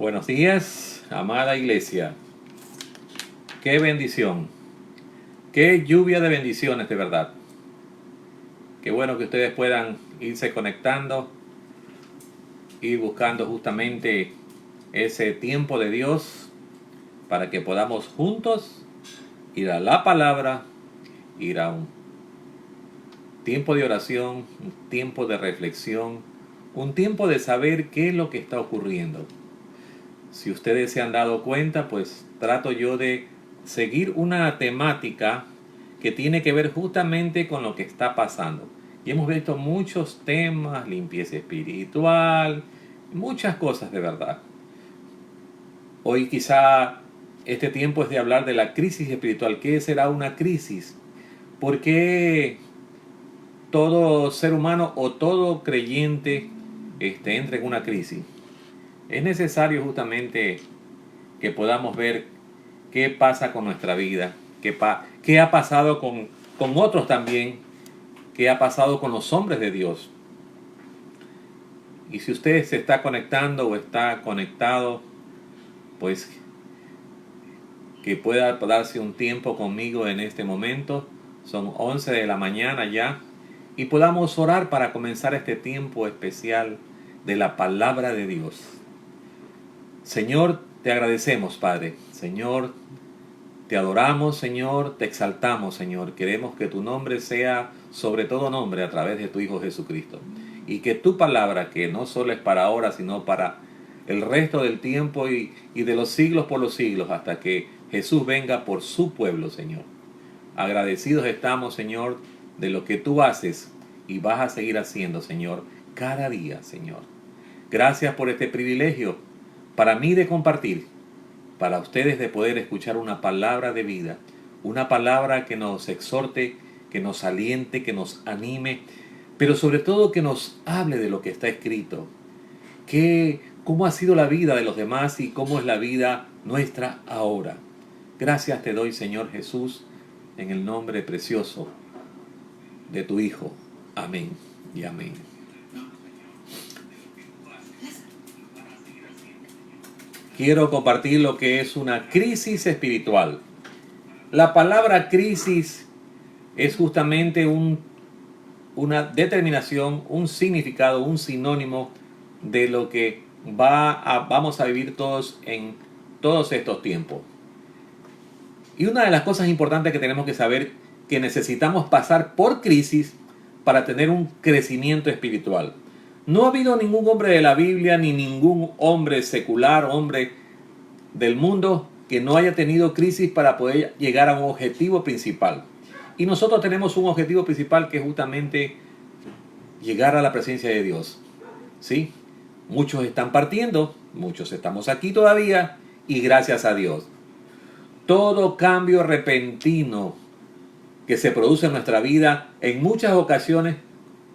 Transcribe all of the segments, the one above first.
Buenos días, amada iglesia. Qué bendición. Qué lluvia de bendiciones, de verdad. Qué bueno que ustedes puedan irse conectando, ir buscando justamente ese tiempo de Dios para que podamos juntos ir a la palabra, ir a un tiempo de oración, un tiempo de reflexión, un tiempo de saber qué es lo que está ocurriendo. Si ustedes se han dado cuenta, pues trato yo de seguir una temática que tiene que ver justamente con lo que está pasando. Y hemos visto muchos temas, limpieza espiritual, muchas cosas de verdad. Hoy quizá este tiempo es de hablar de la crisis espiritual. ¿Qué será una crisis? ¿Por qué todo ser humano o todo creyente entra en una crisis? Es necesario justamente que podamos ver qué pasa con nuestra vida, qué ha pasado con otros también, qué ha pasado con los hombres de Dios. Y si usted se está conectando o está conectado, pues que pueda darse un tiempo conmigo en este momento. Son 11 de la mañana ya. Y podamos orar para comenzar este tiempo especial de la palabra de Dios. Señor, te agradecemos, Padre. Señor, te adoramos, Señor, te exaltamos, Señor. Queremos que tu nombre sea sobre todo nombre a través de tu Hijo Jesucristo. Y que tu palabra, que no solo es para ahora, sino para el resto del tiempo y de los siglos por los siglos, hasta que Jesús venga por su pueblo, Señor. Agradecidos estamos, Señor, de lo que tú haces y vas a seguir haciendo, Señor, cada día, Señor. Gracias por este privilegio para mí de compartir, para ustedes de poder escuchar una palabra de vida, una palabra que nos exhorte, que nos aliente, que nos anime, pero sobre todo que nos hable de lo que está escrito, cómo ha sido la vida de los demás y cómo es la vida nuestra ahora. Gracias te doy, Señor Jesús, en el nombre precioso de tu Hijo. Amén y amén. Quiero compartir lo que es una crisis espiritual. La palabra crisis es justamente una determinación, un significado, un sinónimo de lo que vamos a vivir todos en todos estos tiempos. Y una de las cosas importantes que tenemos que saber, que necesitamos pasar por crisis para tener un crecimiento espiritual. No ha habido ningún hombre de la Biblia, ni ningún hombre secular, hombre del mundo, que no haya tenido crisis para poder llegar a un objetivo principal. Y nosotros tenemos un objetivo principal que es justamente llegar a la presencia de Dios. ¿Sí? Muchos están partiendo, muchos estamos aquí todavía, y gracias a Dios. Todo cambio repentino que se produce en nuestra vida, en muchas ocasiones,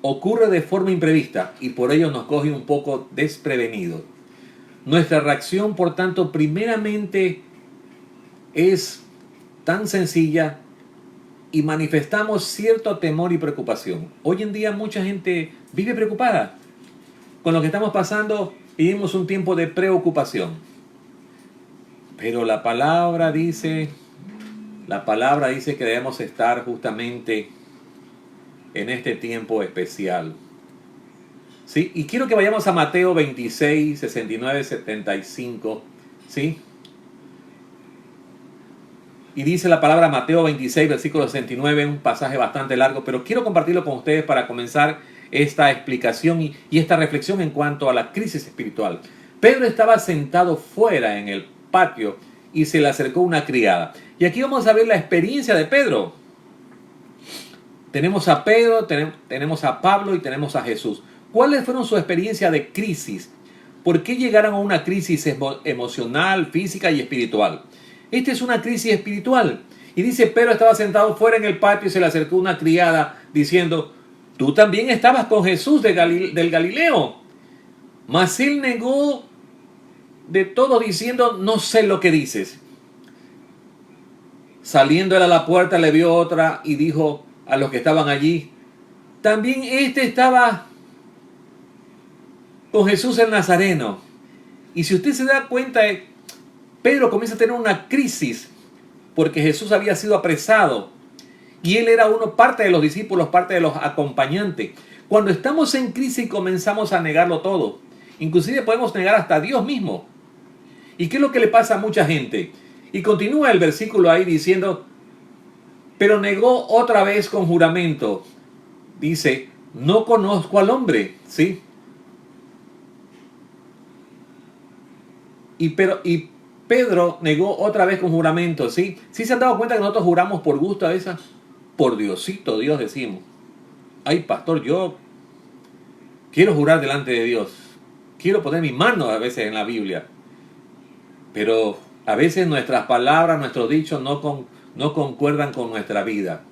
ocurre de forma imprevista y por ello nos coge un poco desprevenidos. Nuestra reacción, por tanto, primeramente es tan sencilla y manifestamos cierto temor y preocupación. Hoy en día mucha gente vive preocupada. Con lo que estamos pasando, vivimos un tiempo de preocupación. Pero la palabra dice que debemos estar justamente en este tiempo especial. ¿Sí? Y quiero que vayamos a Mateo 26, 69, 75. ¿Sí? Y dice la palabra Mateo 26, versículo 69, un pasaje bastante largo, pero quiero compartirlo con ustedes para comenzar esta explicación y esta reflexión en cuanto a la crisis espiritual. Pedro estaba sentado fuera en el patio y se le acercó una criada. Y aquí vamos a ver la experiencia de Pedro. Tenemos a Pedro, tenemos a Pablo y tenemos a Jesús. ¿Cuáles fueron su experiencia de crisis? ¿Por qué llegaron a una crisis emocional, física y espiritual? Esta es una crisis espiritual. Y dice, Pedro estaba sentado fuera en el patio y se le acercó una criada diciendo, tú también estabas con Jesús del Galileo. Mas él negó de todo diciendo, no sé lo que dices. Saliendo él a la puerta le vio otra y dijo a los que estaban allí, también estaba con Jesús el Nazareno. Y si usted se da cuenta, Pedro comienza a tener una crisis porque Jesús había sido apresado y él era parte de los discípulos, parte de los acompañantes. Cuando estamos en crisis comenzamos a negarlo todo. Inclusive podemos negar hasta a Dios mismo. ¿Y qué es lo que le pasa a mucha gente? Y continúa el versículo ahí diciendo, pero negó otra vez con juramento. Dice, no conozco al hombre, ¿sí? Y Pedro negó otra vez con juramento, ¿sí? ¿Sí se han dado cuenta que nosotros juramos por gusto a veces? Por Diosito, Dios decimos. Ay, pastor, yo quiero jurar delante de Dios. Quiero poner mi mano a veces en la Biblia. Pero a veces nuestras palabras, nuestros dichos no concuerdan con nuestra vida.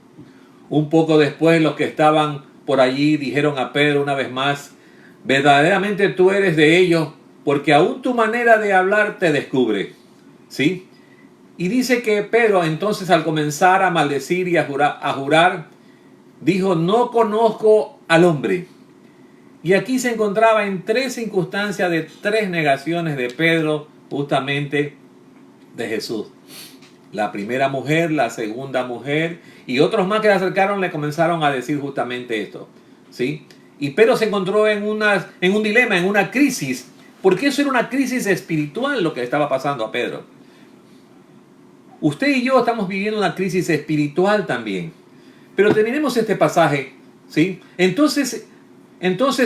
Un poco después los que estaban por allí dijeron a Pedro una vez más, verdaderamente tú eres de ellos, porque aún tu manera de hablar te descubre. ¿Sí? Y dice que Pedro entonces al comenzar a maldecir y a jurar, dijo, no conozco al hombre. Y aquí se encontraba en 3 circunstancias de 3 negaciones de Pedro, justamente de Jesús. La primera mujer, la segunda mujer y otros más que le acercaron le comenzaron a decir justamente esto. ¿Sí? Y Pedro se encontró en un dilema, en una crisis, porque eso era una crisis espiritual lo que le estaba pasando a Pedro. Usted y yo estamos viviendo una crisis espiritual también. Pero terminemos este pasaje, ¿sí? Entonces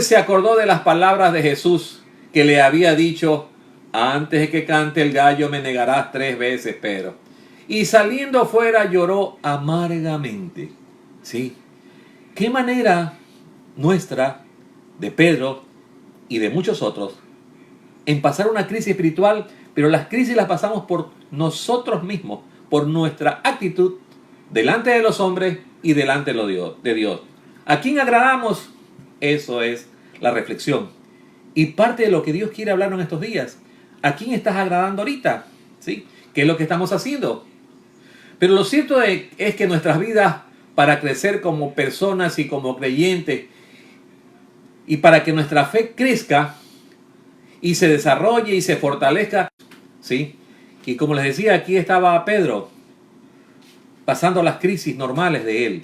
se acordó de las palabras de Jesús que le había dicho, antes de que cante el gallo me negarás 3 veces, Pedro. Y saliendo fuera lloró amargamente, ¿sí? ¿Qué manera nuestra, de Pedro y de muchos otros, en pasar una crisis espiritual, pero las crisis las pasamos por nosotros mismos, por nuestra actitud delante de los hombres y delante de Dios. ¿A quién agradamos? Eso es la reflexión. Y parte de lo que Dios quiere hablar en estos días. ¿A quién estás agradando ahorita? ¿Sí? ¿Qué es lo que estamos haciendo? Pero lo cierto es que nuestras vidas, para crecer como personas y como creyentes, y para que nuestra fe crezca y se desarrolle y se fortalezca, ¿sí? Y como les decía, aquí estaba Pedro pasando las crisis normales de él,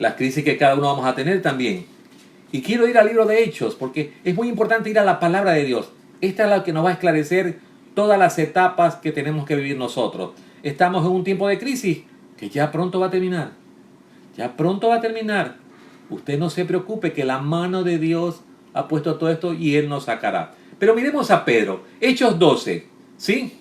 las crisis que cada uno vamos a tener también. Y quiero ir al libro de Hechos, porque es muy importante ir a la palabra de Dios. Esta es la que nos va a esclarecer todas las etapas que tenemos que vivir nosotros. Estamos en un tiempo de crisis que ya pronto va a terminar. Ya pronto va a terminar. Usted no se preocupe, que la mano de Dios ha puesto todo esto y Él nos sacará. Pero miremos a Pedro. Hechos 12, ¿sí?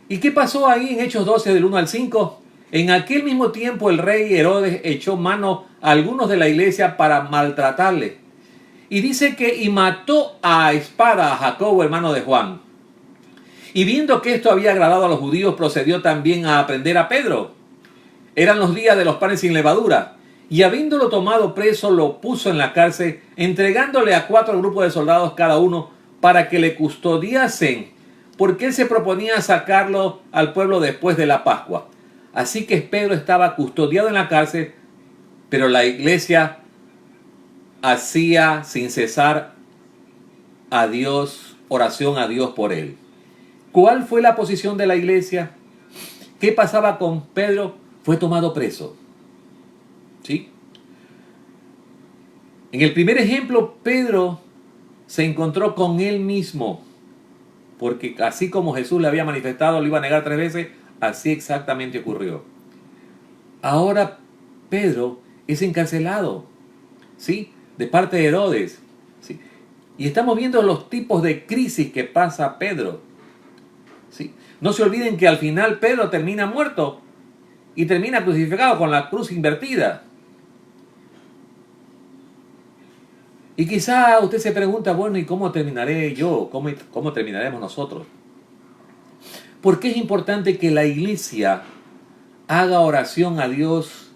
¿Y qué pasó ahí en Hechos 12 del 1 al 5? En aquel mismo tiempo el rey Herodes echó mano a algunos de la iglesia para maltratarle. Y dice que mató a espada a Jacobo, hermano de Juan. Y viendo que esto había agradado a los judíos, procedió también a prender a Pedro. Eran los días de los panes sin levadura. Y habiéndolo tomado preso, lo puso en la cárcel, entregándole a 4 grupos de soldados cada uno para que le custodiasen, porque él se proponía sacarlo al pueblo después de la Pascua. Así que Pedro estaba custodiado en la cárcel, pero la iglesia hacía sin cesar a Dios, oración a Dios por él. ¿Cuál fue la posición de la iglesia? ¿Qué pasaba con Pedro? Fue tomado preso. ¿Sí? En el primer ejemplo, Pedro se encontró con él mismo, porque así como Jesús le había manifestado, lo iba a negar 3 veces, así exactamente ocurrió. Ahora Pedro es encarcelado, ¿sí? De parte de Herodes, ¿sí? Y estamos viendo los tipos de crisis que pasa Pedro, ¿sí? No se olviden que al final Pedro termina muerto y termina crucificado con la cruz invertida. Y quizá usted se pregunta, bueno, ¿y cómo terminaré yo? ¿Cómo terminaremos nosotros? ¿Por qué es importante que la iglesia haga oración a Dios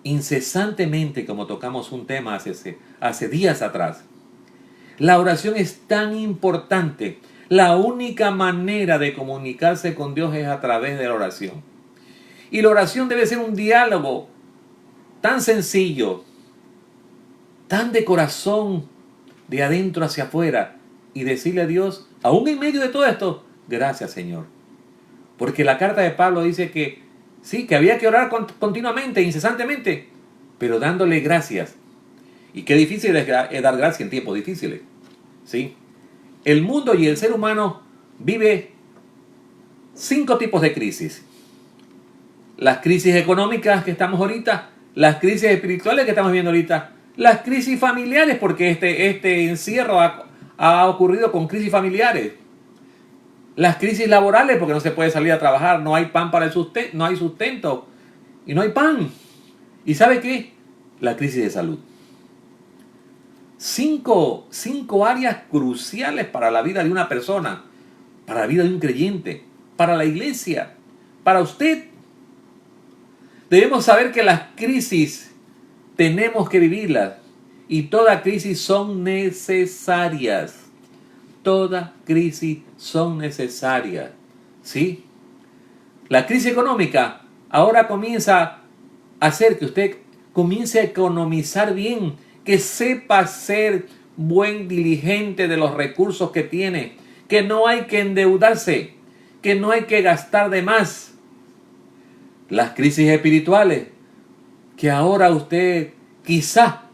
incesantemente, como tocamos un tema hace días atrás? La oración es tan importante. La única manera de comunicarse con Dios es a través de la oración. Y la oración debe ser un diálogo tan sencillo, tan de corazón, de adentro hacia afuera, y decirle a Dios, aún en medio de todo esto, gracias, Señor. Porque la carta de Pablo dice que sí, que había que orar continuamente, incesantemente, pero dándole gracias. Y qué difícil es dar gracias en tiempos difíciles. ¿Sí? El mundo y el ser humano vive 5 tipos de crisis. Las crisis económicas que estamos ahorita, las crisis espirituales que estamos viendo ahorita, las crisis familiares, porque este encierro ha ocurrido con crisis familiares. Las crisis laborales, porque no se puede salir a trabajar, no hay pan para el sustento, no hay sustento y no hay pan. ¿Y sabe qué? La crisis de salud. 5 áreas cruciales para la vida de una persona, para la vida de un creyente, para la iglesia, para usted. Debemos saber que las crisis tenemos que vivirlas y toda crisis son necesarias. Toda crisis son necesarias. ¿Sí? La crisis económica ahora comienza a hacer que usted comience a economizar bien, que sepa ser buen diligente de los recursos que tiene, que no hay que endeudarse, que no hay que gastar de más. Las crisis espirituales, que ahora usted quizá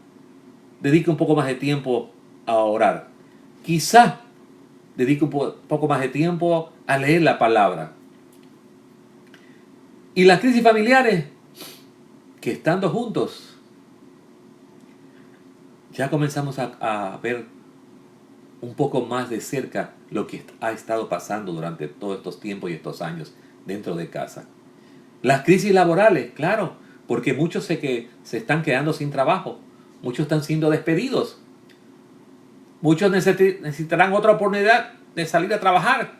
dedique un poco más de tiempo a orar, quizá dedique un poco más de tiempo a leer la palabra. Y las crisis familiares, que estando juntos, ya comenzamos a ver un poco más de cerca lo que ha estado pasando durante todos estos tiempos y estos años dentro de casa. Las crisis laborales, claro, porque muchos se están quedando sin trabajo, muchos están siendo despedidos, muchos necesitarán otra oportunidad de salir a trabajar.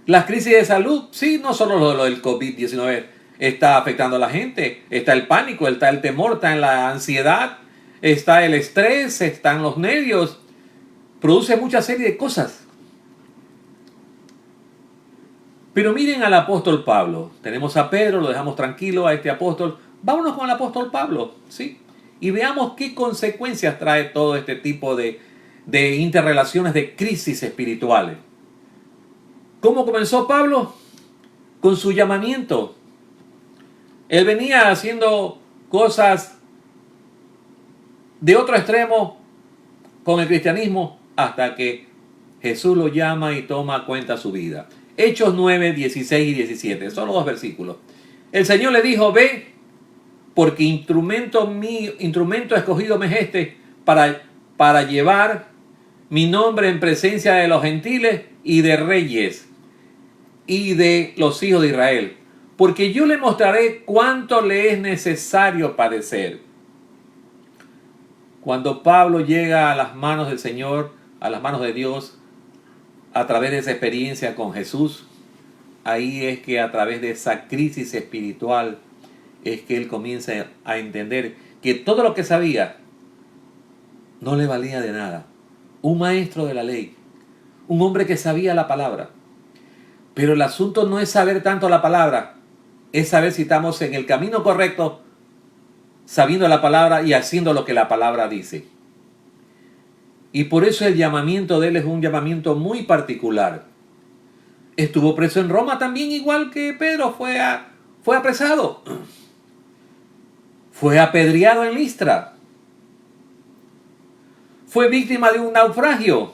Las crisis de salud, sí, no solo lo del COVID-19 está afectando a la gente, está el pánico, está el temor, está en la ansiedad, está el estrés, están los nervios, produce mucha serie de cosas. Pero miren al apóstol Pablo. Tenemos a Pedro, lo dejamos tranquilo a este apóstol. Vámonos con el apóstol Pablo, ¿sí? Y veamos qué consecuencias trae todo este tipo de interrelaciones, de crisis espirituales. ¿Cómo comenzó Pablo? Con su llamamiento. Él venía haciendo cosas de otro extremo con el cristianismo hasta que Jesús lo llama y toma cuenta su vida. Hechos 9, 16 y 17. Son los 2 versículos. El Señor le dijo, ve, porque instrumento escogido me es este para llevar mi nombre en presencia de los gentiles y de reyes y de los hijos de Israel. Porque yo le mostraré cuánto le es necesario padecer. Cuando Pablo llega a las manos del Señor, a las manos de Dios, a través de esa experiencia con Jesús, ahí es que a través de esa crisis espiritual es que él comienza a entender que todo lo que sabía no le valía de nada. Un maestro de la ley, un hombre que sabía la palabra. Pero el asunto no es saber tanto la palabra, es saber si estamos en el camino correcto, sabiendo la palabra y haciendo lo que la palabra dice. Y por eso el llamamiento de él es un llamamiento muy particular. Estuvo preso en Roma también, igual que Pedro, fue apresado. Fue apedreado en Listra. Fue víctima de un naufragio.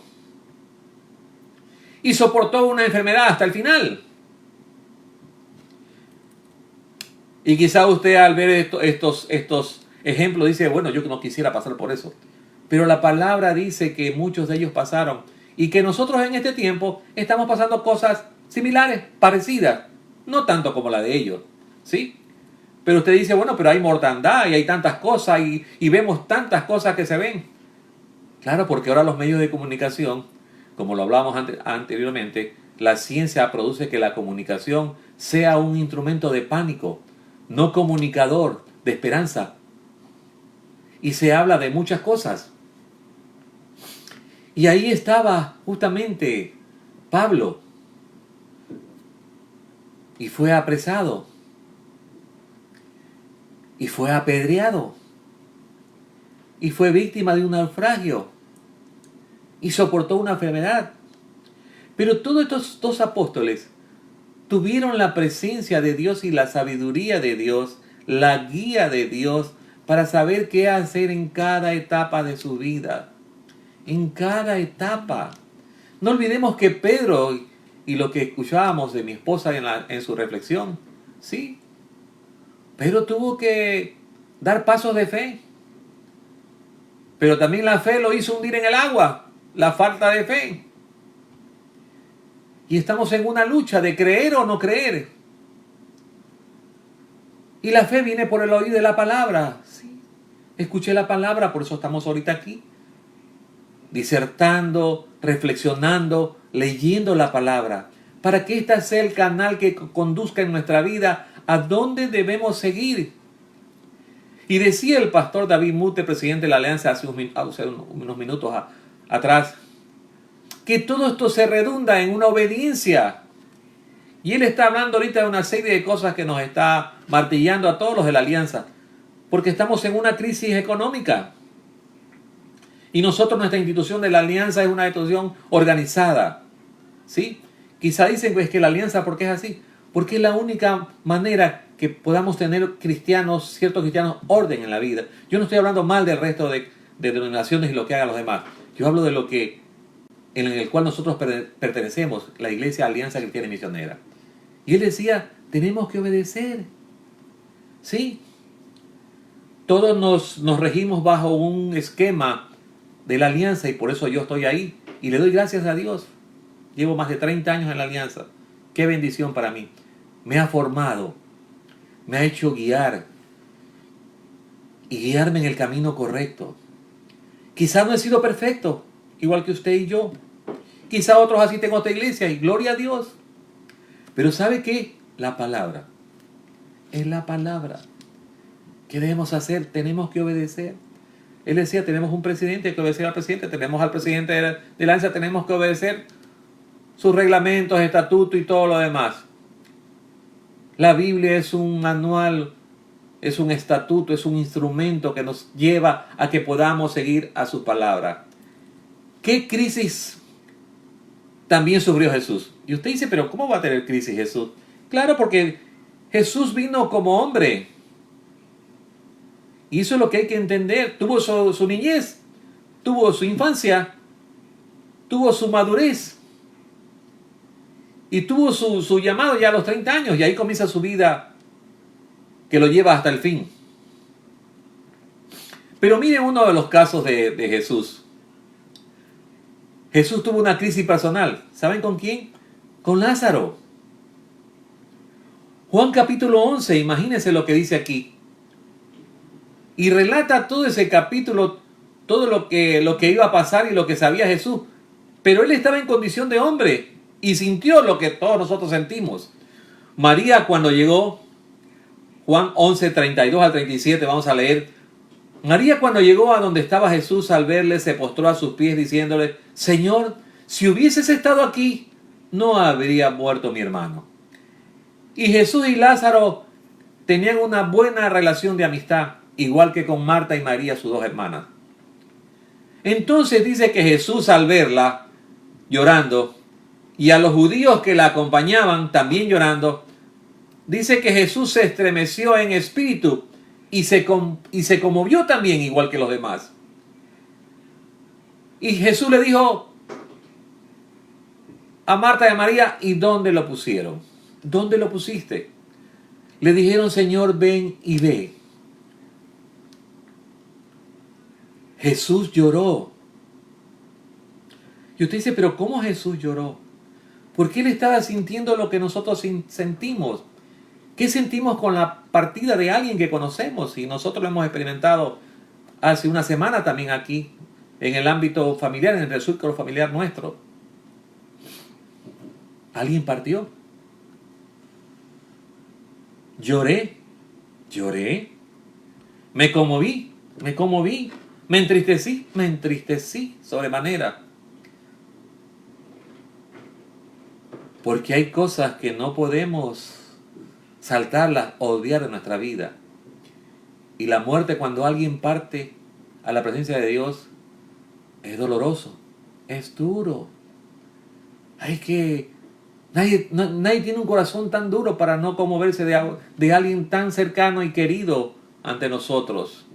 Y soportó una enfermedad hasta el final. Y quizá usted al ver estos ejemplos dice, bueno, yo no quisiera pasar por eso. Pero la palabra dice que muchos de ellos pasaron y que nosotros en este tiempo estamos pasando cosas similares, parecidas, no tanto como la de ellos, ¿sí? Pero usted dice, bueno, pero hay mortandad y hay tantas cosas y vemos tantas cosas que se ven. Claro, porque ahora los medios de comunicación, como lo hablábamos anteriormente, la ciencia produce que la comunicación sea un instrumento de pánico, no comunicador de esperanza. Y se habla de muchas cosas. Y ahí estaba justamente Pablo. Y fue apresado. Y fue apedreado. Y fue víctima de un naufragio. y soportó una enfermedad. Pero todos estos dos apóstoles tuvieron la presencia de Dios y la sabiduría de Dios, la guía de Dios para saber qué hacer en cada etapa de su vida. En cada etapa. No olvidemos que Pedro, y lo que escuchábamos de mi esposa en su reflexión, sí, Pedro tuvo que dar pasos de fe. Pero también la fe lo hizo hundir en el agua, la falta de fe. Y estamos en una lucha de creer o no creer. Y la fe viene por el oído de la palabra. Sí, escuché la palabra, por eso estamos ahorita aquí. Disertando, reflexionando, leyendo la palabra. Para que ésta sea el canal que conduzca en nuestra vida a dónde debemos seguir. Y decía el pastor David Mute, presidente de la Alianza, hace unos minutos atrás, que todo esto se redunda en una obediencia. Y él está hablando ahorita de una serie de cosas que nos está martillando a todos los de la Alianza, porque estamos en una crisis económica. Y nosotros, nuestra institución de la Alianza es una institución organizada. ¿Sí? Quizá dicen pues, que la Alianza, ¿por qué es así? Porque es la única manera que podamos tener cristianos, ciertos cristianos, orden en la vida. Yo no estoy hablando mal del resto de denominaciones y lo que hagan los demás. Yo hablo de lo que en el cual nosotros pertenecemos, la Iglesia Alianza Cristiana y Misionera. Y él decía, tenemos que obedecer. ¿Sí? Todos nos regimos bajo un esquema de la Alianza y por eso yo estoy ahí. Y le doy gracias a Dios. Llevo más de 30 años en la Alianza. Qué bendición para mí. Me ha formado. Me ha hecho guiar. Y guiarme en el camino correcto. Quizá no he sido perfecto, igual que usted y yo. Quizá otros así tengo otra iglesia y gloria a Dios. Pero ¿sabe qué? La palabra. Es la palabra. ¿Qué debemos hacer? Tenemos que obedecer. Él decía, tenemos un presidente, hay que obedecer al presidente. Tenemos al presidente de la Alianza, tenemos que obedecer sus reglamentos, estatutos y todo lo demás. La Biblia es un manual, es un estatuto, es un instrumento que nos lleva a que podamos seguir a su palabra. ¿Qué crisis también sufrió Jesús? Y usted dice, pero ¿cómo va a tener crisis Jesús? Claro, porque Jesús vino como hombre. Y eso es lo que hay que entender. Tuvo su niñez, tuvo su infancia, tuvo su madurez. Y tuvo su llamado ya a los 30 años. Y ahí comienza su vida que lo lleva hasta el fin. Pero miren uno de los casos de Jesús. Jesús tuvo una crisis personal. ¿Saben con quién? Con Lázaro. Juan capítulo 11, imagínense lo que dice aquí. Y relata todo ese capítulo, todo lo que iba a pasar y lo que sabía Jesús. Pero él estaba en condición de hombre y sintió lo que todos nosotros sentimos. María cuando llegó, Juan 11, 32 al 37, vamos a leer. María cuando llegó a donde estaba Jesús, al verle, se postró a sus pies diciéndole, Señor, si hubieses estado aquí, no habría muerto mi hermano. Y Jesús y Lázaro tenían una buena relación de amistad, igual que con Marta y María, sus dos hermanas. Entonces dice que Jesús, al verla llorando, y a los judíos que la acompañaban también llorando, dice que Jesús se estremeció en espíritu y se conmovió también igual que los demás. Y Jesús le dijo a Marta y a María, ¿y dónde lo pusieron? ¿Dónde lo pusiste? Le dijeron, Señor, ven y ve. Jesús lloró. Y usted dice, pero ¿cómo Jesús lloró? Porque él estaba sintiendo lo que nosotros sentimos. ¿Qué sentimos con la partida de alguien que conocemos? Y nosotros lo hemos experimentado hace una semana también aquí, en el ámbito familiar, en el círculo familiar nuestro. Alguien partió. Lloré. Me conmoví. Me entristecí sobremanera. Porque hay cosas que no podemos saltarlas o odiar en nuestra vida. Y la muerte, cuando alguien parte a la presencia de Dios, es doloroso. Es duro. Nadie tiene un corazón tan duro para no conmoverse de alguien tan cercano y querido ante nosotros.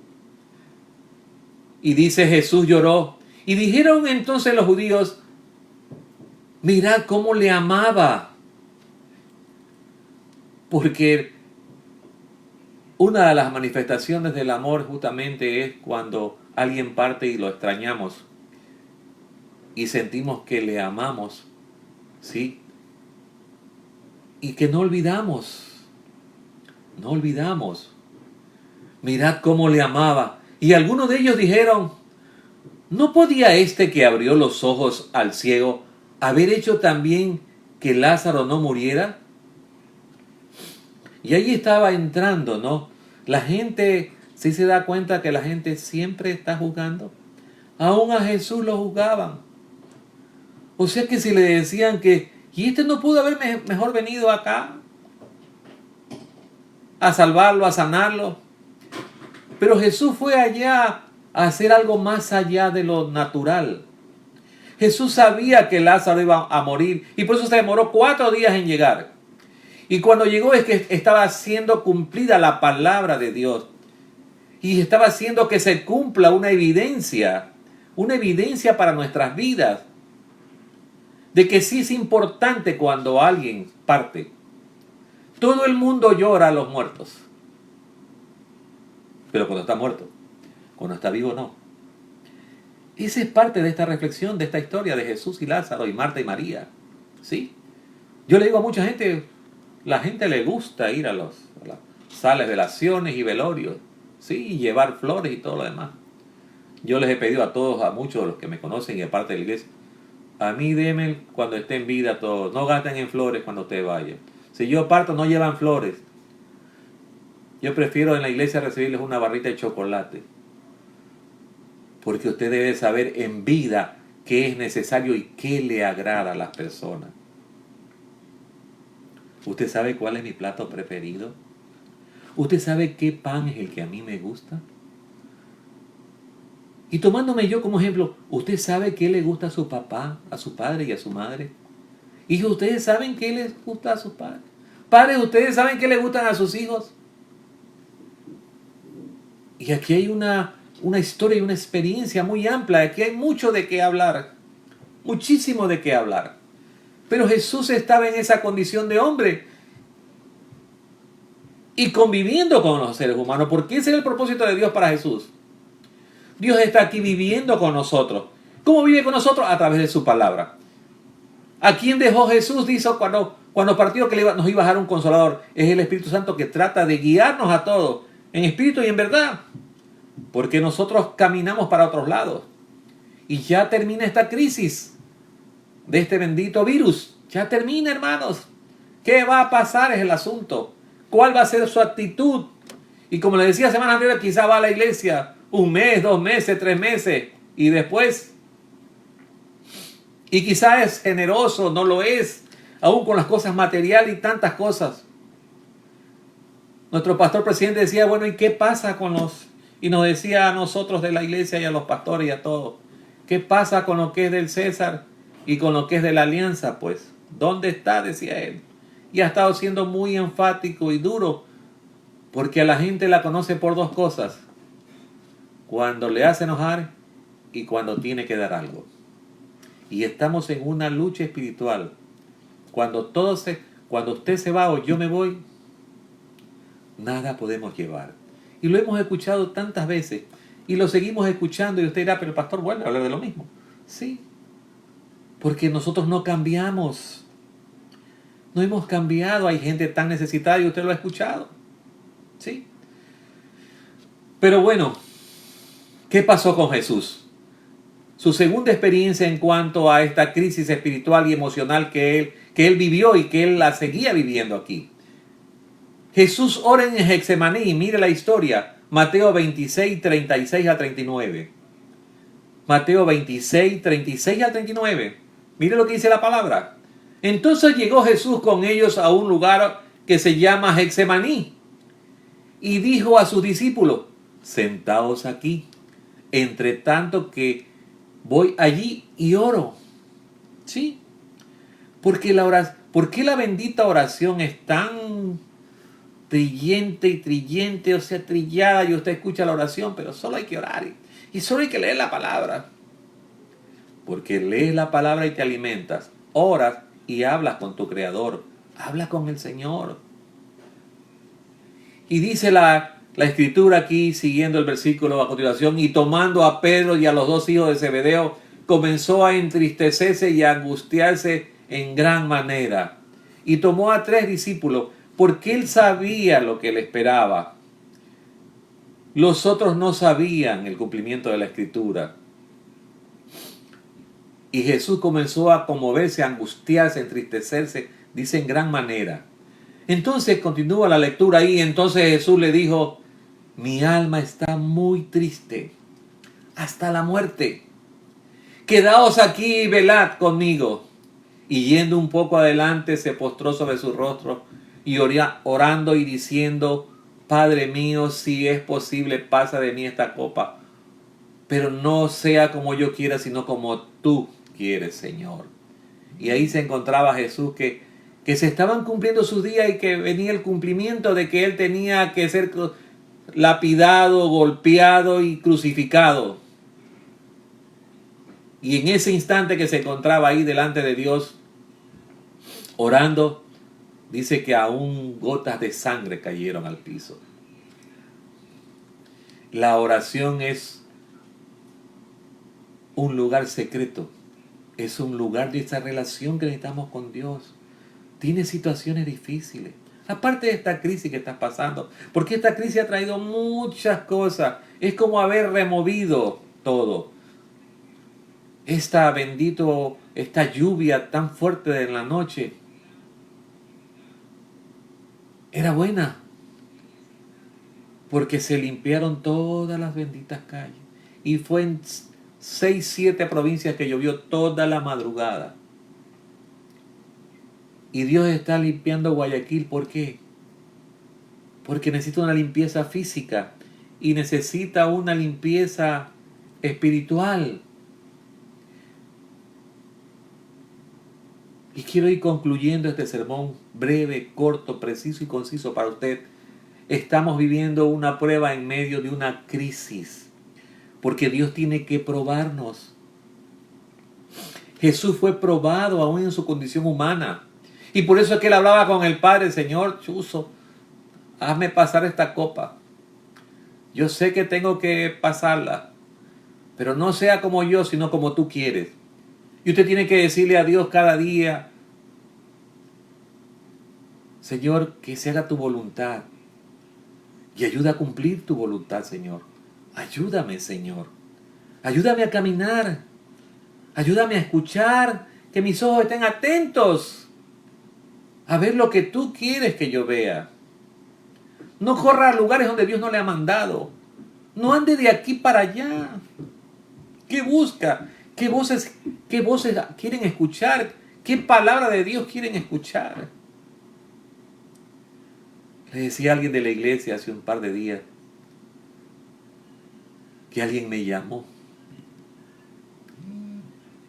Y dice, Jesús lloró. Y dijeron entonces los judíos, mirad cómo le amaba. Porque una de las manifestaciones del amor justamente es cuando alguien parte y lo extrañamos y sentimos que le amamos, ¿sí? Y que no olvidamos. Mirad cómo le amaba. Y algunos de ellos dijeron, ¿no podía este que abrió los ojos al ciego haber hecho también que Lázaro no muriera? Y ahí estaba entrando, ¿no? La gente, ¿sí se da cuenta que la gente siempre está juzgando? Aún a Jesús lo juzgaban. O sea que si le decían que, ¿y este no pudo haber mejor venido acá a salvarlo, a sanarlo? Pero Jesús fue allá a hacer algo más allá de lo natural. Jesús sabía que Lázaro iba a morir y por eso se demoró 4 días en llegar. Y cuando llegó es que estaba siendo cumplida la palabra de Dios. Y estaba haciendo que se cumpla una evidencia para nuestras vidas. De que sí es importante cuando alguien parte. Todo el mundo llora a los muertos. Pero cuando está muerto. Cuando está vivo no. Esa es parte de esta reflexión, de esta historia de Jesús y Lázaro y Marta y María. ¿Sí? Yo le digo a mucha gente, la gente le gusta ir a las salas de velaciones y velorios, ¿sí? Y llevar flores y todo lo demás. Yo les he pedido a todos, a muchos de los que me conocen y aparte de la iglesia, a mí denme cuando esté en vida todo, no gasten en flores cuando usted vaya. Si yo parto no llevan flores. Yo prefiero en la iglesia recibirles una barrita de chocolate. Porque usted debe saber en vida qué es necesario y qué le agrada a las personas. ¿Usted sabe cuál es mi plato preferido? ¿Usted sabe qué pan es el que a mí me gusta? Y tomándome yo como ejemplo, ¿usted sabe qué le gusta a su papá, a su padre y a su madre? Hijos, ¿ustedes saben qué les gusta a sus padres? Padres, ¿ustedes saben qué les gustan a sus hijos? Y aquí hay una historia y una experiencia muy amplia. Aquí hay mucho de qué hablar. Muchísimo de qué hablar. Pero Jesús estaba en esa condición de hombre y conviviendo con los seres humanos, porque ese era el propósito de Dios para Jesús. Dios está aquí viviendo con nosotros. ¿Cómo vive con nosotros? A través de su palabra. ¿A quién dejó Jesús? Dice cuando partió que nos iba a dejar un consolador. Es el Espíritu Santo que trata de guiarnos a todos, en espíritu y en verdad. Porque nosotros caminamos para otros lados. Y ya termina esta crisis de este bendito virus. Ya termina, hermanos. ¿Qué va a pasar es el asunto? ¿Cuál va a ser su actitud? Y como le decía semana anterior, quizá va a la iglesia 1 mes, 2 meses, 3 meses. Y después. Y quizá es generoso, no lo es. Aún con las cosas materiales y tantas cosas. Nuestro pastor presidente decía, bueno, ¿y qué pasa con los? Y nos decía a nosotros de la iglesia y a los pastores y a todos. ¿Qué pasa con lo que es del César y con lo que es de la alianza? Pues, ¿dónde está? Decía él. Y ha estado siendo muy enfático y duro. Porque a la gente la conoce por 2 cosas. Cuando le hace enojar y cuando tiene que dar algo. Y estamos en una lucha espiritual. Cuando usted se va o yo me voy, nada podemos llevar. Y lo hemos escuchado tantas veces. Y lo seguimos escuchando. Y usted dirá, pero el pastor vuelve a hablar de lo mismo. Sí. Porque nosotros no cambiamos. No hemos cambiado. Hay gente tan necesitada y usted lo ha escuchado. Sí. Pero bueno, ¿qué pasó con Jesús? Su segunda experiencia en cuanto a esta crisis espiritual y emocional que él vivió y que él la seguía viviendo aquí. Jesús ora en Getsemaní, mire la historia, Mateo 26, 36 a 39. Mateo 26, 36 a 39. Mire lo que dice la palabra. Entonces llegó Jesús con ellos a un lugar que se llama Getsemaní y dijo a sus discípulos, sentaos aquí, entre tanto que voy allí y oro. ¿Sí? ¿Por qué la bendita oración es tan trillente, o sea, trillada, y usted escucha la oración, pero solo hay que orar y solo hay que leer la palabra? Porque lees la palabra y te alimentas, oras y hablas con tu Creador, habla con el Señor. Y dice la escritura aquí, siguiendo el versículo a continuación, y tomando a Pedro y a los dos hijos de Zebedeo, comenzó a entristecerse y a angustiarse en gran manera. Y tomó a 3 discípulos, porque él sabía lo que le esperaba. Los otros no sabían el cumplimiento de la escritura. Y Jesús comenzó a conmoverse, a angustiarse, a entristecerse, dice en gran manera. Entonces continúa la lectura ahí. Entonces Jesús le dijo: mi alma está muy triste, hasta la muerte. Quedaos aquí y velad conmigo. Y yendo un poco adelante, se postró sobre su rostro y orando y diciendo: Padre mío, si es posible, pasa de mí esta copa, pero no sea como yo quiera, sino como tú quieres, Señor. Y ahí se encontraba Jesús, que se estaban cumpliendo sus días y que venía el cumplimiento de que él tenía que ser lapidado, golpeado y crucificado. Y en ese instante que se encontraba ahí delante de Dios, orando, dice que aún gotas de sangre cayeron al piso. La oración es un lugar secreto, es un lugar de esa relación que necesitamos con Dios. Tiene situaciones difíciles, aparte de esta crisis que estás pasando, porque esta crisis ha traído muchas cosas. Es como haber removido todo. Esta lluvia tan fuerte de la noche era buena, porque se limpiaron todas las benditas calles. Y fue en 6, 7 provincias que llovió toda la madrugada. Y Dios está limpiando Guayaquil. ¿Por qué? Porque necesita una limpieza física y necesita una limpieza espiritual. Y quiero ir concluyendo este sermón breve, corto, preciso y conciso para usted. Estamos viviendo una prueba en medio de una crisis, porque Dios tiene que probarnos. Jesús fue probado aún en su condición humana. Y por eso es que él hablaba con el Padre: Señor, chuzo, hazme pasar esta copa. Yo sé que tengo que pasarla, pero no sea como yo, sino como tú quieres. Y usted tiene que decirle a Dios cada día: Señor, que se haga tu voluntad. Y ayuda a cumplir tu voluntad, Señor. Ayúdame, Señor. Ayúdame a caminar. Ayúdame a escuchar. Que mis ojos estén atentos a ver lo que tú quieres que yo vea. No corra a lugares donde Dios no le ha mandado. No ande de aquí para allá. ¿Qué busca? ¿Qué voces quieren escuchar? ¿Qué palabra de Dios quieren escuchar? Le decía a alguien de la iglesia hace un par de días que alguien me llamó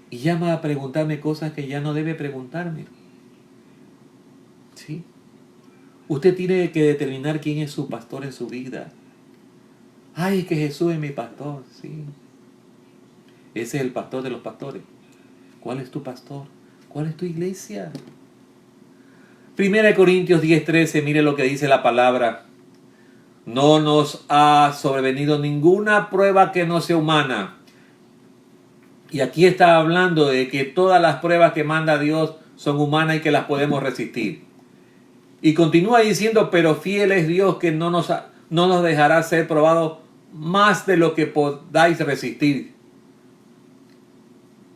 y llama a preguntarme cosas que ya no debe preguntarme. ¿Sí? Usted tiene que determinar quién es su pastor en su vida. Ay, que Jesús es mi pastor. Sí. Ese es el pastor de los pastores. ¿Cuál es tu pastor? ¿Cuál es tu iglesia? 1 Corintios 10:13, mire lo que dice la palabra. No nos ha sobrevenido ninguna prueba que no sea humana. Y aquí está hablando de que todas las pruebas que manda Dios son humanas y que las podemos resistir. Y continúa diciendo: pero fiel es Dios, que no nos dejará ser probados más de lo que podáis resistir.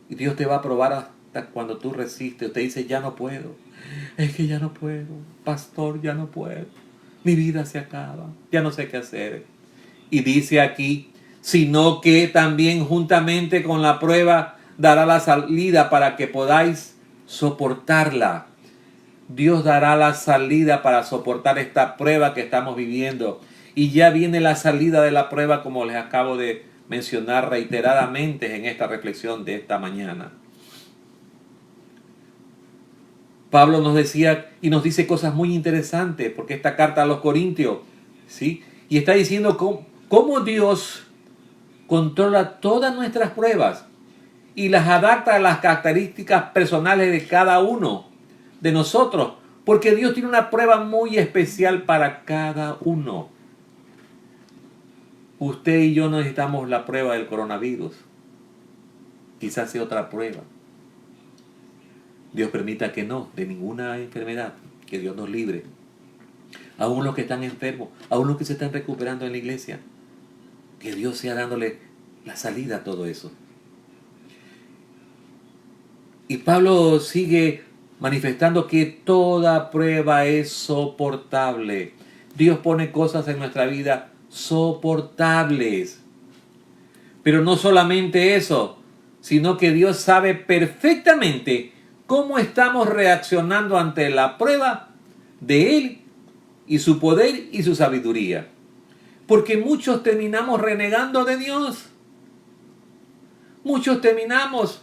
Y Dios te va a probar hasta cuando tú resistes. Usted dice: ya no puedo. Es que ya no puedo. Pastor, ya no puedo. Mi vida se acaba. Ya no sé qué hacer. Y dice aquí: sino que también juntamente con la prueba dará la salida para que podáis soportarla. Dios dará la salida para soportar esta prueba que estamos viviendo. Y ya viene la salida de la prueba, como les acabo de mencionar reiteradamente en esta reflexión de esta mañana. Pablo nos decía y nos dice cosas muy interesantes, porque esta carta a los Corintios, ¿sí? Y está diciendo cómo Dios controla todas nuestras pruebas y las adapta a las características personales de cada uno de nosotros, porque Dios tiene una prueba muy especial para cada uno. Usted y yo no necesitamos la prueba del coronavirus. Quizás sea otra prueba. Dios permita que no, de ninguna enfermedad, que Dios nos libre. Aún los que están enfermos, aún los que se están recuperando en la iglesia, que Dios sea dándole la salida a todo eso. Y Pablo sigue manifestando que toda prueba es soportable. Dios pone cosas en nuestra vida soportables. Pero no solamente eso, sino que Dios sabe perfectamente cómo estamos reaccionando ante la prueba de Él y su poder y su sabiduría. Porque muchos terminamos renegando de Dios. Muchos terminamos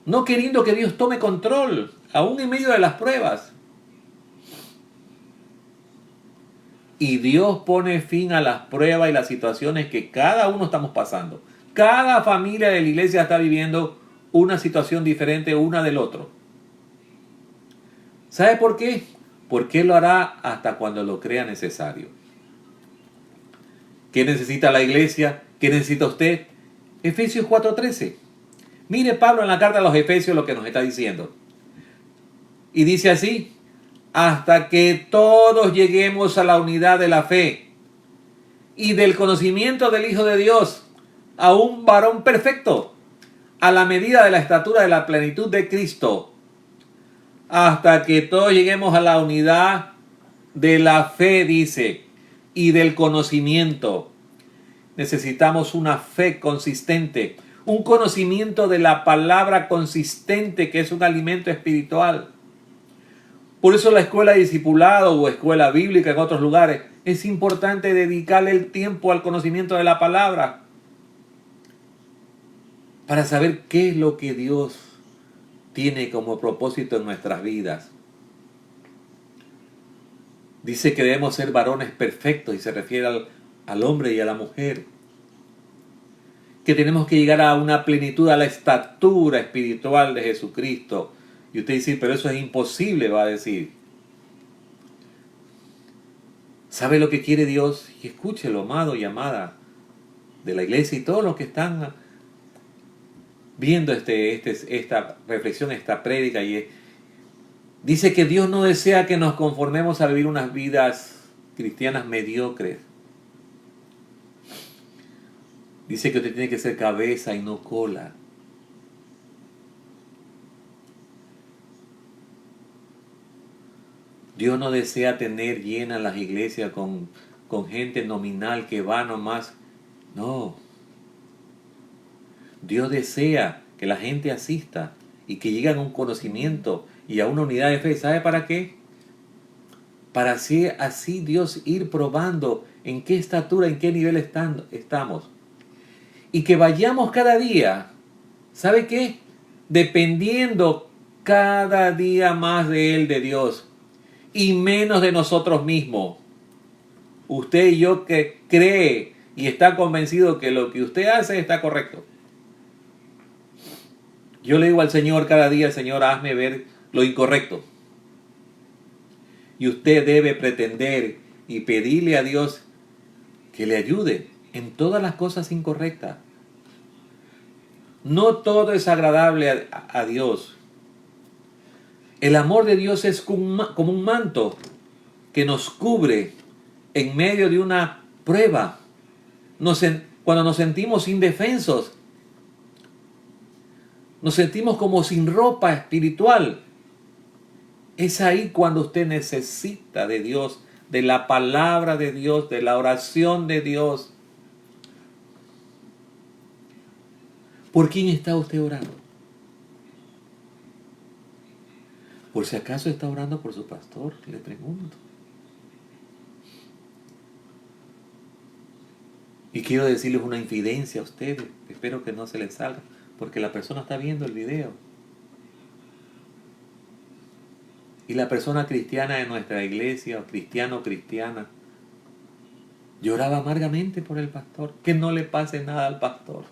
no queriendo que Dios tome control, aún en medio de las pruebas. Y Dios pone fin a las pruebas y las situaciones que cada uno estamos pasando. Cada familia de la iglesia está viviendo una situación diferente una del otro. ¿Sabe por qué? Porque Él lo hará hasta cuando lo crea necesario. ¿Qué necesita la iglesia? ¿Qué necesita usted? Efesios 4:13. Mire Pablo en la carta a los Efesios lo que nos está diciendo. Y dice así: hasta que todos lleguemos a la unidad de la fe y del conocimiento del Hijo de Dios, a un varón perfecto, a la medida de la estatura de la plenitud de Cristo. Hasta que todos lleguemos a la unidad de la fe, dice, y del conocimiento. Necesitamos una fe consistente, un conocimiento de la palabra consistente, que es un alimento espiritual. Por eso la escuela de discipulado o escuela bíblica en otros lugares es importante dedicarle el tiempo al conocimiento de la palabra para saber qué es lo que Dios tiene como propósito en nuestras vidas. Dice que debemos ser varones perfectos y se refiere al hombre y a la mujer. Que tenemos que llegar a una plenitud, a la estatura espiritual de Jesucristo. Y usted dice, pero eso es imposible, va a decir. ¿Sabe lo que quiere Dios? Y escúchelo, amado y amada de la iglesia y todos los que están viendo esta reflexión, esta prédica. Dice que Dios no desea que nos conformemos a vivir unas vidas cristianas mediocres. Dice que usted tiene que ser cabeza y no cola. Dios no desea tener llenas las iglesias con gente nominal que va nomás. No. Dios desea que la gente asista y que llegue a un conocimiento y a una unidad de fe. ¿Sabe para qué? Para así Dios ir probando en qué estatura, en qué nivel estamos. Y que vayamos cada día, ¿sabe qué? Dependiendo cada día más de Él, de Dios, y menos de nosotros mismos. Usted y yo que cree y está convencido que lo que usted hace está correcto. Yo le digo al Señor cada día, Señor, hazme ver lo incorrecto. Y usted debe pretender y pedirle a Dios que le ayude en todas las cosas incorrectas. No todo es agradable a Dios. El amor de Dios es como un manto que nos cubre en medio de una prueba. Cuando nos sentimos indefensos, nos sentimos como sin ropa espiritual. Es ahí cuando usted necesita de Dios, de la palabra de Dios, de la oración de Dios. ¿Por quién está usted orando? Por si acaso está orando por su pastor, le pregunto. Y quiero decirles una infidencia a ustedes, espero que no se les salga, porque la persona está viendo el video. Y la persona cristiana de nuestra iglesia, o cristiano o cristiana, lloraba amargamente por el pastor, que no le pase nada al pastor.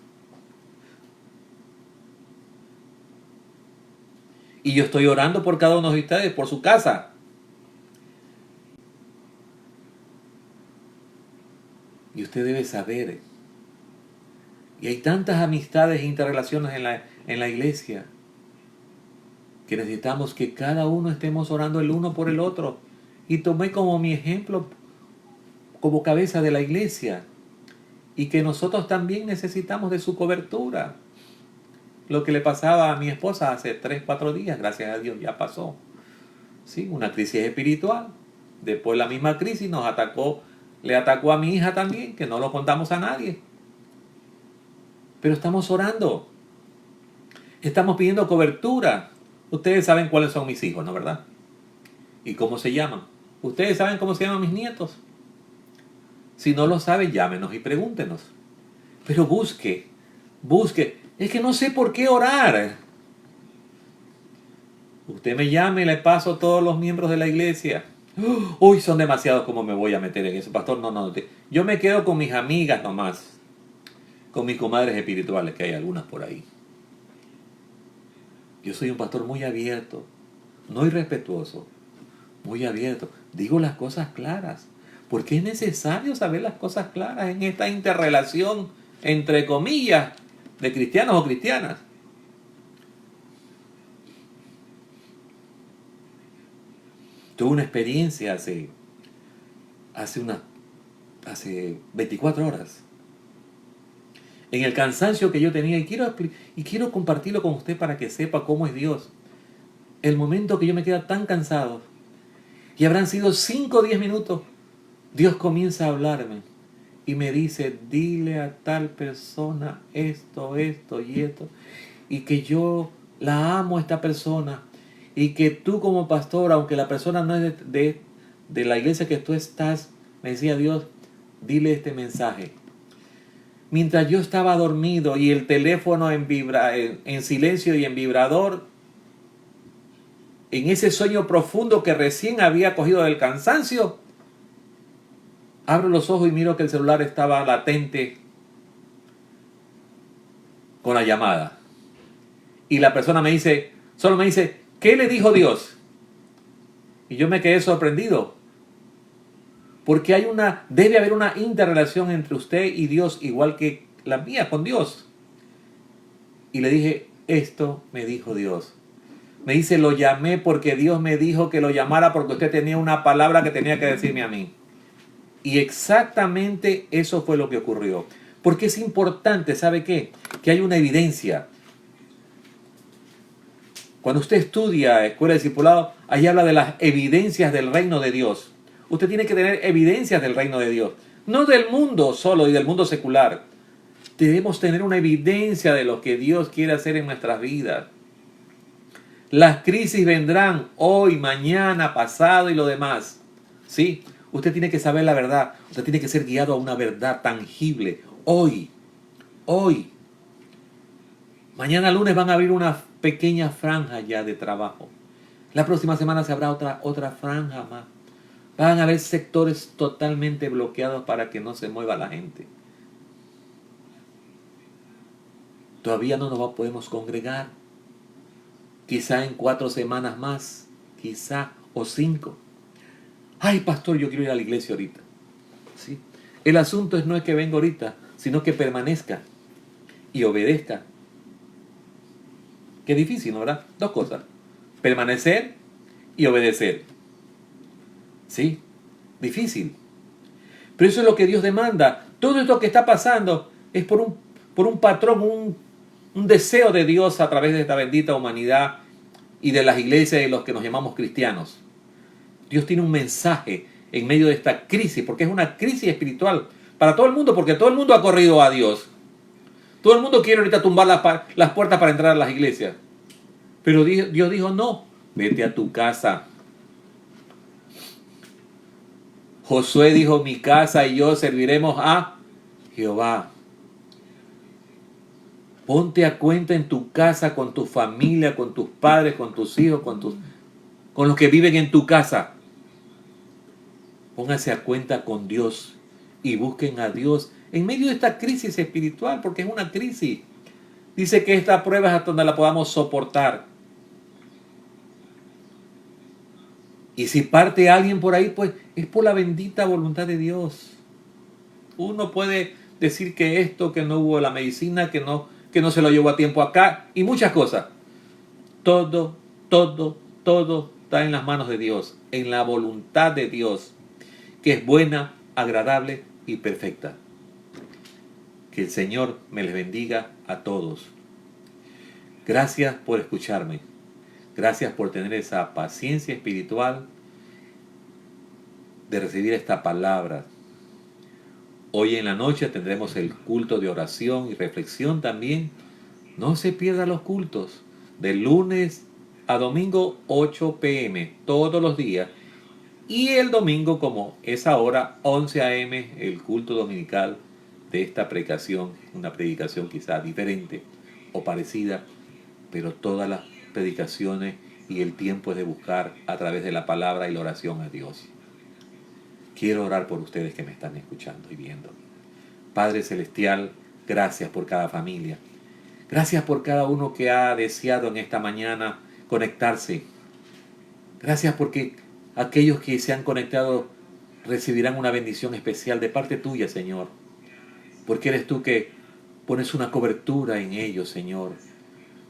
Y yo estoy orando por cada uno de ustedes, por su casa. Y usted debe saber, y hay tantas amistades e interrelaciones en la iglesia, que necesitamos que cada uno estemos orando el uno por el otro. Y tomé como mi ejemplo, como cabeza de la iglesia, y que nosotros también necesitamos de su cobertura. Lo que le pasaba a mi esposa hace 3-4 días, gracias a Dios ya pasó. Sí, una crisis espiritual. Después la misma crisis le atacó a mi hija también, que no lo contamos a nadie. Pero estamos orando. Estamos pidiendo cobertura. Ustedes saben cuáles son mis hijos, ¿no verdad? ¿Y cómo se llaman? Ustedes saben cómo se llaman mis nietos. Si no lo saben, llámenos y pregúntenos. Pero busque. Es que no sé por qué orar. Usted me llame y le paso todos los miembros de la iglesia. Uy, son demasiados, ¿cómo me voy a meter en eso, pastor? No. Yo me quedo con mis amigas nomás. Con mis comadres espirituales, que hay algunas por ahí. Yo soy un pastor muy abierto, no irrespetuoso, muy abierto. Digo las cosas claras, porque es necesario saber las cosas claras en esta interrelación, entre comillas, de cristianos o cristianas. Tuve una experiencia hace 24 horas. En el cansancio que yo tenía, y quiero compartirlo con usted para que sepa cómo es Dios. El momento que yo me quedé tan cansado, y habrán sido 5 o 10 minutos, Dios comienza a hablarme y me dice, dile a tal persona esto y esto, y que yo la amo a esta persona, y que tú como pastor, aunque la persona no es de la iglesia que tú estás, me decía Dios, dile este mensaje. Mientras yo estaba dormido y el teléfono en silencio y en vibrador, en ese sueño profundo que recién había cogido del cansancio, abro los ojos y miro que el celular estaba latente con la llamada. Y la persona solo me dice, ¿qué le dijo Dios? Y yo me quedé sorprendido. Porque debe haber una interrelación entre usted y Dios, igual que la mía con Dios. Y le dije, esto me dijo Dios. Me dice, lo llamé porque Dios me dijo que lo llamara porque usted tenía una palabra que tenía que decirme a mí. Y exactamente eso fue lo que ocurrió. Porque es importante, ¿sabe qué? Que hay una evidencia. Cuando usted estudia Escuela de Discipulado, ahí habla de las evidencias del reino de Dios. Usted tiene que tener evidencias del reino de Dios. No del mundo solo y del mundo secular. Debemos tener una evidencia de lo que Dios quiere hacer en nuestras vidas. Las crisis vendrán hoy, mañana, pasado y lo demás. ¿Sí? Usted tiene que saber la verdad. Usted tiene que ser guiado a una verdad tangible. Hoy. Mañana lunes van a abrir una pequeña franja ya de trabajo. La próxima semana se habrá otra franja más. Van a haber sectores totalmente bloqueados para que no se mueva la gente. Todavía no nos podemos congregar. Quizá en 4 semanas más. Quizá, o 5. Ay, pastor, yo quiero ir a la iglesia ahorita. ¿Sí? El asunto no es que venga ahorita, sino que permanezca y obedezca. Qué difícil, ¿no, verdad? 2 cosas. Permanecer y obedecer. ¿Sí? Difícil. Pero eso es lo que Dios demanda. Todo esto que está pasando es por un patrón, un deseo de Dios a través de esta bendita humanidad y de las iglesias y los que nos llamamos cristianos. Dios tiene un mensaje en medio de esta crisis, porque es una crisis espiritual para todo el mundo, porque todo el mundo ha corrido a Dios. Todo el mundo quiere ahorita tumbar las puertas para entrar a las iglesias. Pero Dios dijo, no, vete a tu casa. Josué dijo, mi casa y yo serviremos a Jehová, ponte a cuenta en tu casa, con tu familia, con tus padres, con tus hijos, con los que viven en tu casa. Póngase a cuenta con Dios y busquen a Dios en medio de esta crisis espiritual, porque es una crisis. Dice que esta prueba es hasta donde la podamos soportar. Y si parte alguien por ahí, pues es por la bendita voluntad de Dios. Uno puede decir que esto, que no hubo la medicina, que no se lo llevó a tiempo acá, y muchas cosas. Todo está en las manos de Dios, en la voluntad de Dios, que es buena, agradable y perfecta. Que el Señor me les bendiga a todos. Gracias por escucharme. Gracias por tener esa paciencia espiritual de recibir esta palabra. Hoy en la noche tendremos el culto de oración y reflexión también. No se pierdan los cultos. De lunes a domingo 8 p.m. todos los días. Y el domingo, como es ahora, 11 a.m., el culto dominical de esta predicación. Una predicación quizá diferente o parecida, pero todas las predicaciones y el tiempo es de buscar a través de la palabra y la oración a Dios. Quiero orar por ustedes que me están escuchando y viendo. Padre Celestial, gracias por cada familia. Gracias por cada uno que ha deseado en esta mañana conectarse. Gracias porque aquellos que se han conectado recibirán una bendición especial de parte tuya, Señor. Porque eres tú que pones una cobertura en ellos, Señor.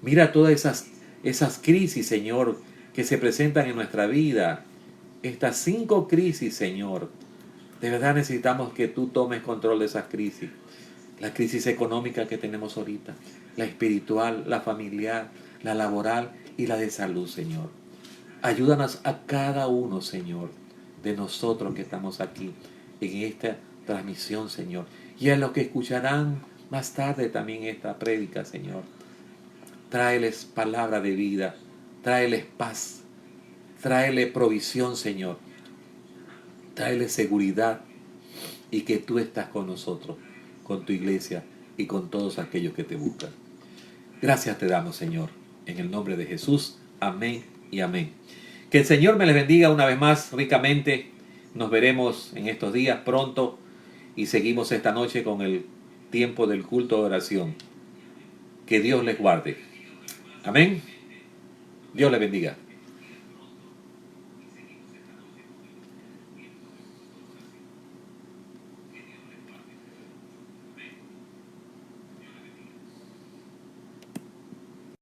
Mira todas esas crisis, Señor, que se presentan en nuestra vida. Estas 5 crisis, Señor. De verdad necesitamos que tú tomes control de esas crisis. La crisis económica que tenemos ahorita, la espiritual, la familiar, la laboral y la de salud, Señor. Ayúdanos a cada uno, Señor, de nosotros que estamos aquí en esta transmisión, Señor. Y a los que escucharán más tarde también esta prédica, Señor. Tráeles palabra de vida, tráeles paz, tráeles provisión, Señor. Tráeles seguridad y que tú estás con nosotros, con tu iglesia y con todos aquellos que te buscan. Gracias te damos, Señor, en el nombre de Jesús. Amén y amén. Que el Señor me les bendiga una vez más ricamente. Nos veremos en estos días pronto y seguimos esta noche con el tiempo del culto de oración. Que Dios les guarde. Amén. Dios les bendiga.